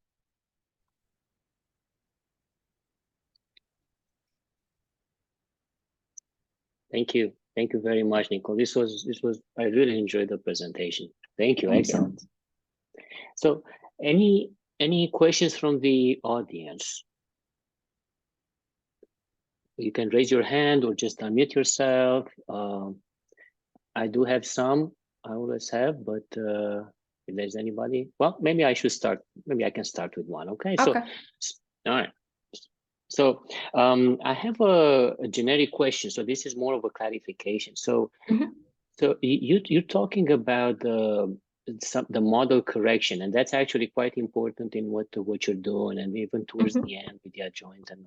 Thank you. Thank you very much, Nicole. I really enjoyed the presentation. Thank you. Excellent. So any questions from the audience? You can raise your hand or just unmute yourself. I do have some, I always have, but if there's anybody, well, maybe I should start. Maybe I can start with one. Okay. So, all right. So I have a generic question. So this is more of a clarification. So, so you're talking about the model correction, and that's actually quite important in what you're doing, and even towards the end with the adjoint. And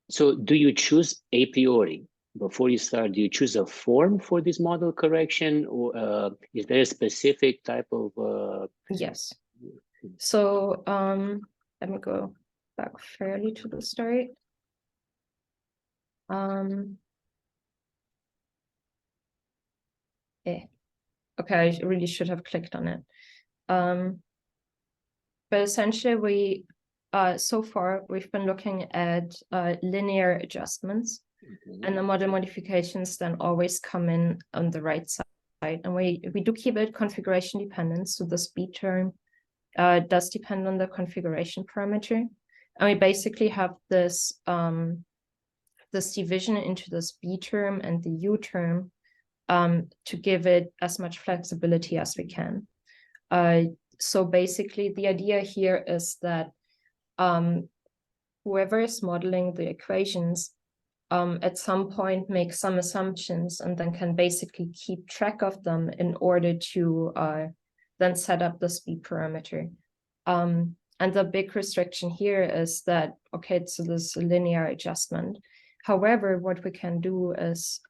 so do you choose a priori before you start? Do you choose a form for this model correction, or is there a specific type of? Yes. So let me go back fairly to the start. Okay, I really should have clicked on it. But essentially, we so far we've been looking at linear adjustments, and the model modifications then always come in on the right side. And we do keep it configuration dependent. So the speed term does depend on the configuration parameter. And we basically have this this division into the speed term and the U term to give it as much flexibility as we can. So basically, the idea here is that whoever is modeling the equations at some point makes some assumptions and then can basically keep track of them in order to then set up the speed parameter. And the big restriction here is that, okay, so this linear adjustment. However, what we can do is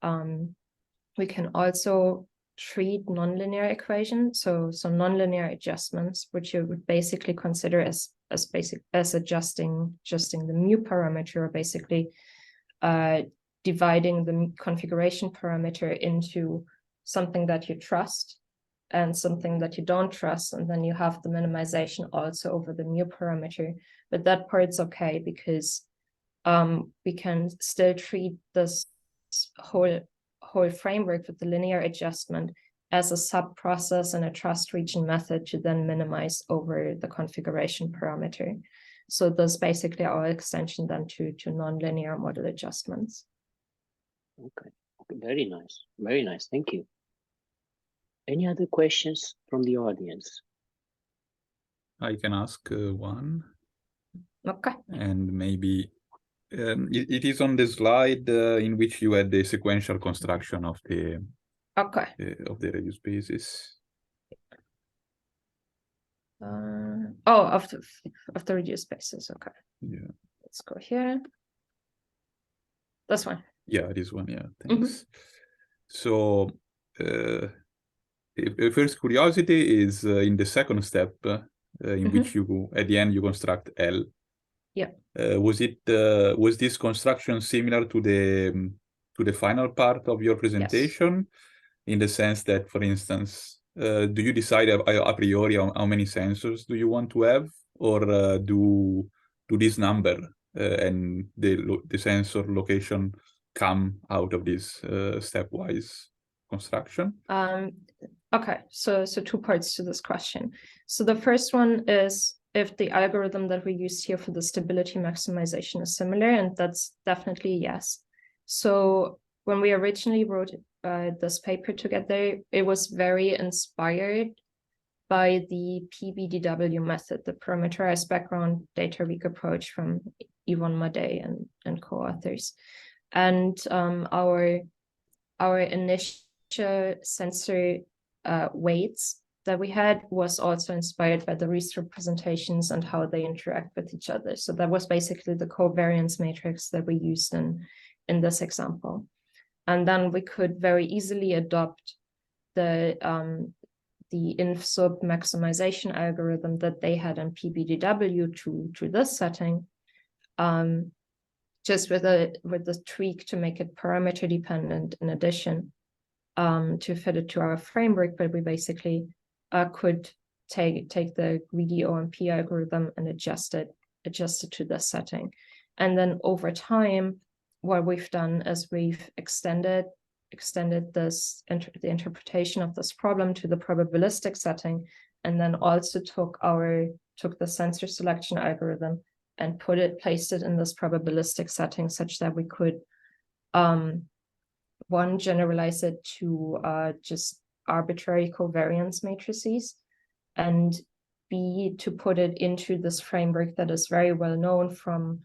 we can also treat nonlinear equations, so nonlinear adjustments, which you would basically consider as adjusting the mu parameter, or basically dividing the configuration parameter into something that you trust and something that you don't trust, and then you have the minimization also over the mu parameter. But that part's okay because we can still treat this whole framework with the linear adjustment as a sub-process and a trust region method to then minimize over the configuration parameter. So that's basically our extension then to nonlinear model adjustments. Okay, very nice, very nice. Thank you. Any other questions from the audience? I can ask one. Okay. And maybe it is on the slide in which you had the sequential construction of the of the reduced basis. Of the reduced basis. Okay. Yeah. Let's go here. This one. Yeah, this one. Yeah. Thanks. So, first curiosity is in the second step. in which you, at the end, you construct L. Yeah. Was this construction similar to the final part of your presentation? Yes. In the sense that, for instance, do you decide a priori on how many sensors do you want to have, or do this number and the sensor location come out of this stepwise construction? Okay, so 2 parts to this question. So the first one is if the algorithm that we use here for the stability maximization is similar, and that's definitely yes. So when we originally wrote this paper together, it was very inspired by the PBDW method, the parameterized background data weak approach from Yvonne Madej and co-authors. And our initial sensor weights that we had was also inspired by the Riesz representations and how they interact with each other. So that was basically the covariance matrix that we used in this example. And then we could very easily adopt the inf-sub maximization algorithm that they had in PBDW to this setting, just with a tweak to make it parameter dependent in addition, to fit it to our framework. But we basically could take the greedy OMP algorithm and adjust it to this setting. And then over time, what we've done is we've extended the interpretation of this problem to the probabilistic setting, and then also took the sensor selection algorithm and placed it in this probabilistic setting, such that we could one, generalize it to just arbitrary covariance matrices, and B, to put it into this framework that is very well known from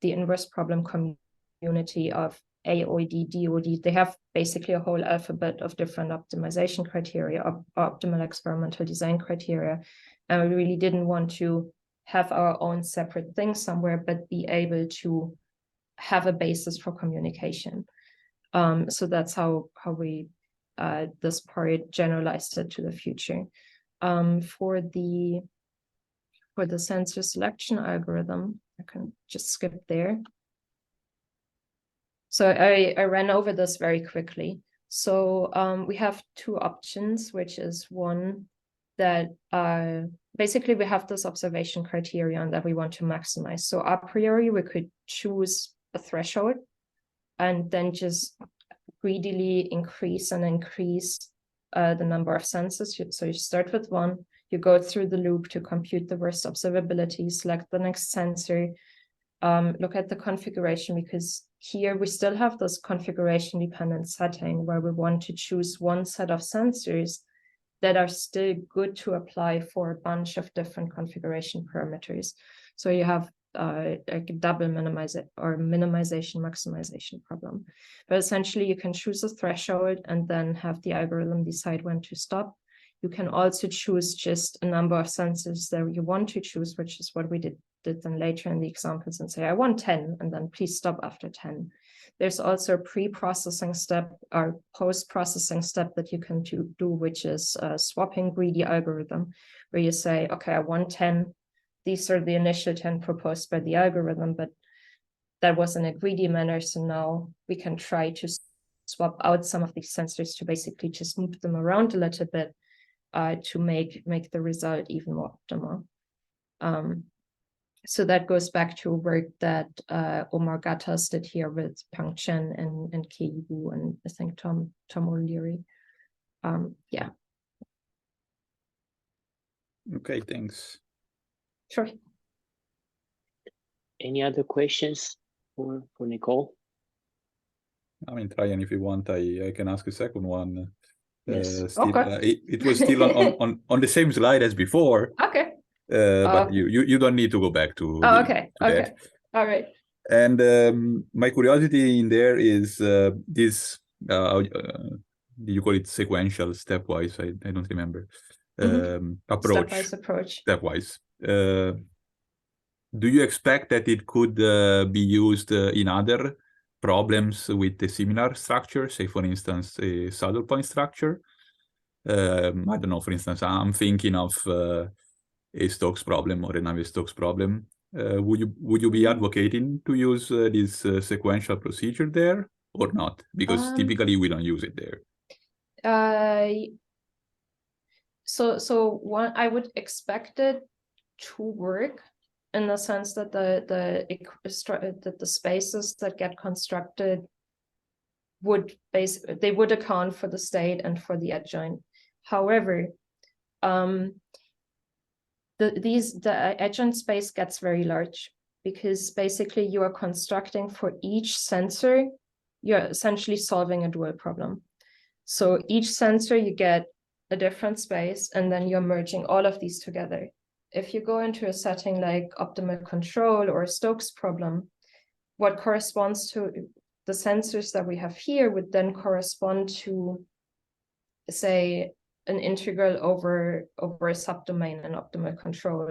the inverse problem community of AOD, DOD. They have basically a whole alphabet of different optimization criteria, optimal experimental design criteria. And we really didn't want to have our own separate thing somewhere, but be able to have a basis for communication. So that's how we this part generalized it to the future. For the sensor selection algorithm, I can just skip there. So I ran over this very quickly. So we have 2 options, which is one that basically we have this observation criterion that we want to maximize. So a priori, we could choose a threshold and then just greedily increase the number of sensors. So you start with 1, you go through the loop to compute the worst observability, select the next sensor, look at the configuration, because here we still have this configuration dependent setting where we want to choose one set of sensors that are still good to apply for a bunch of different configuration parameters. So you have like a double minimization maximization problem. But essentially you can choose a threshold and then have the algorithm decide when to stop. You can also choose just a number of sensors that you want to choose, which is what we did then later in the examples, and say, I want 10, and then please stop after 10. There's also a pre-processing step or post-processing step that you can do, which is a swapping greedy algorithm, where you say, okay, I want 10. These are the initial 10 proposed by the algorithm, but that was in a greedy manner. So now we can try to swap out some of these sensors to basically just move them around a little bit to make the result even more optimal. So that goes back to work that Omar Gattas did here with Pang Chen and Kei Wu and I think Tom O'Leary. Yeah. Okay, thanks. Sure. Any other questions for Nicole? I mean, Ryan, if you want, I can ask a second one. Yes. Still, okay. It was still on the same slide as before. Okay. But you don't need to go back to. Okay. To okay. that. All right. And my curiosity in there is this. You call it sequential, stepwise? I don't remember. Approach. Stepwise approach. Stepwise. Do you expect that it could be used in other problems with a similar structure, say, for instance, a saddle point structure? I don't know, for instance, I'm thinking of a Stokes problem or a Navier-Stokes problem. Would you be advocating to use this sequential procedure there or not? Because typically we don't use it there. So one, I would expect it to work in the sense that the spaces that get constructed would they would account for the state and for the adjoint. However, the adjoint space gets very large because basically you are constructing for each sensor, you're essentially solving a dual problem. So each sensor you get a different space and then you're merging all of these together. If you go into a setting like optimal control or a Stokes problem, what corresponds to the sensors that we have here would then correspond to, say, an integral over a subdomain in optimal control,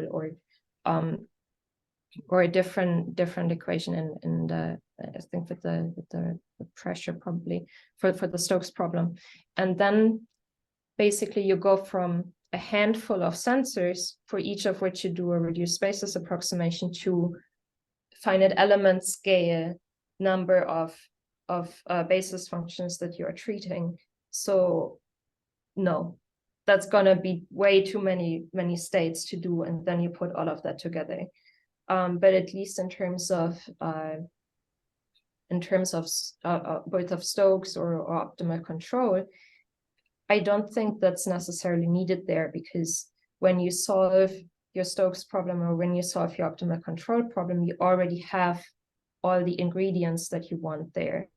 or a different equation in the, I think with the pressure probably for the Stokes problem. And then basically you go from a handful of sensors for each of which you do a reduced spaces approximation to finite element scale number of basis functions that you are treating. So no, that's gonna be way too many states to do, and then you put all of that together. But at least in terms of both of Stokes or optimal control, I don't think that's necessarily needed there, because when you solve your Stokes problem or when you solve your optimal control problem, you already have all the ingredients that you want there.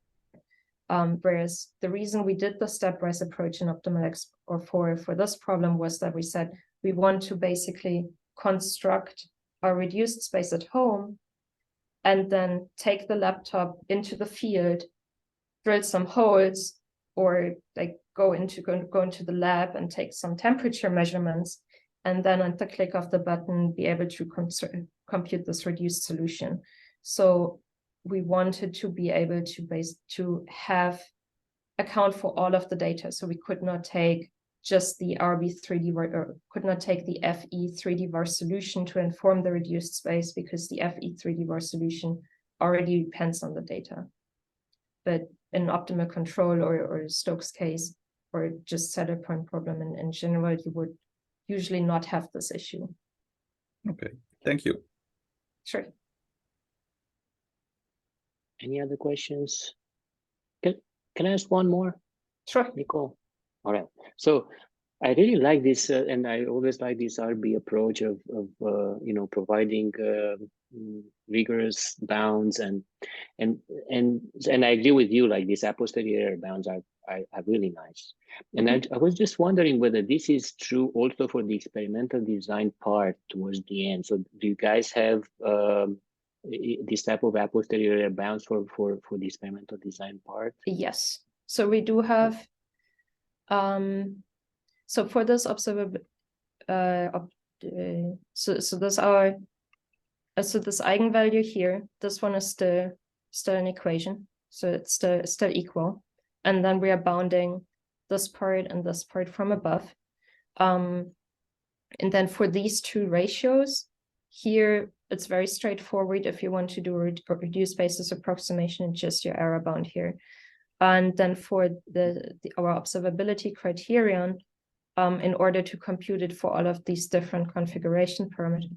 Whereas the reason we did the stepwise approach in optimal or for this problem was that we said we want to basically construct a reduced space at home and then take the laptop into the field, drill some holes, or like go into the lab and take some temperature measurements, and then at the click of the button be able to compute this reduced solution. So we wanted to be able to account for all of the data. So we could not take just the RB3D or could not take the FE3D var solution to inform the reduced space, because the FE3D var solution already depends on the data. But in optimal control or Stokes case, or just set point problem in general, you would usually not have this issue. Okay, thank you. Sure. Any other questions? Can I ask one more? Sure. Nicole. All right. So I really like this, and I always like this RB approach of providing rigorous bounds, and I agree with you. Like these a posteriori bounds are really nice. And I was just wondering whether this is true also for the experimental design part towards the end. So do you guys have this type of a posteriori bounds for the experimental design part? Yes. So we do have. So for this observable, so this this eigenvalue here. This one is still an equation, so it's still equal, and then we are bounding this part and this part from above. And then for these two ratios here, it's very straightforward. If you want to do a reduced basis approximation, just your error bound here. And then for our observability criterion, in order to compute it for all of these different configuration parameters,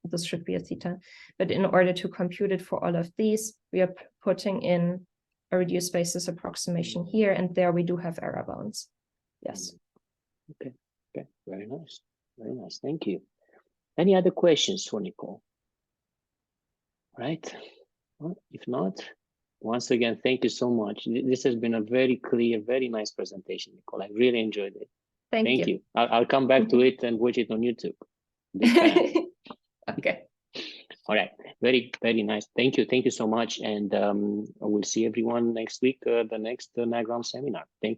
this should be a theta, but in order to compute it for all of these, we are putting in a reduced basis approximation here, and there we do have error bounds. Yes. Okay. Very nice. Thank you. Any other questions for Nicole? Right. Well, if not, once again, thank you so much. This has been a very clear, very nice presentation, Nicole. I really enjoyed it. Thank you. I'll come back to it and watch it on YouTube. Okay. All right. Very, very nice. Thank you so much. And I will see everyone next week, the next NAGRAM seminar. Thank you.